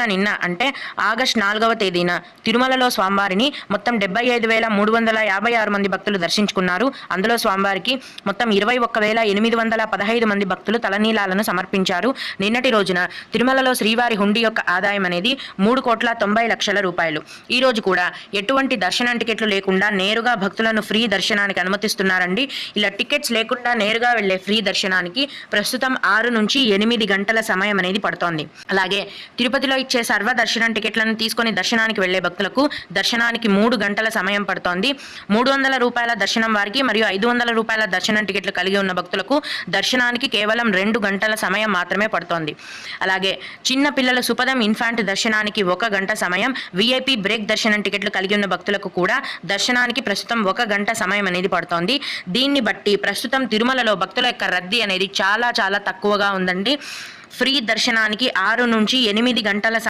నిన్న అంటే ఆగస్టు 4వ తేదీన తిరుమలలో స్వామివారిని మొత్తం 75,356 మంది భక్తులు దర్శించుకున్నారు. అందులో స్వామివారికి మొత్తం 21,815 మంది భక్తులు తలనీలాలను సమర్పించారు. నిన్నటి రోజున తిరుమలలో శ్రీవారి హుండీ యొక్క ఆదాయం అనేది 3,90,00,000 రూపాయలు. ఈ రోజు కూడా ఎటువంటి దర్శనం టికెట్లు లేకుండా నేరుగా భక్తులను ఫ్రీ దర్శనానికి అనుమతిస్తున్నారండి. ఇలా టికెట్స్ లేకుండా నేరుగా వెళ్లే ఫ్రీ దర్శనానికి ప్రస్తుతం 6 నుంచి 8 గంటల సమయం అనేది పడుతోంది. అలాగే తిరుపతిలో ఇచ్చే సర్వ దర్శనం టికెట్లను తీసుకొని దర్శనానికి వెళ్లే భక్తులకు దర్శనానికి 3 గంటల సమయం పడుతోంది. 300 రూపాయల దర్శనం వారికి మరియు 500 రూపాయల దర్శనం టికెట్లు కలిగి ఉన్న భక్తులకు దర్శనానికి కేవలం 2 గంటల సమయం మాత్రమే పడుతోంది. అలాగే చిన్న పిల్లల సుపదం ఇన్ఫాంట్ దర్శనానికి 1 గంట సమయం, విఐపి బ్రేక్ దర్శనం టికెట్లు కలిగి ఉన్న భక్తులకు కూడా దర్శనానికి ప్రస్తుతం 1 గంట సమయం అనేది పడుతోంది. దీన్ని బట్టి ప్రస్తుతం తిరుమలలో భక్తుల యొక్క రద్దీ అనేది చాలా తక్కువగా ఉందండి. ఫ్రీ దర్శనానికి 6 నుంచి 8 గంటల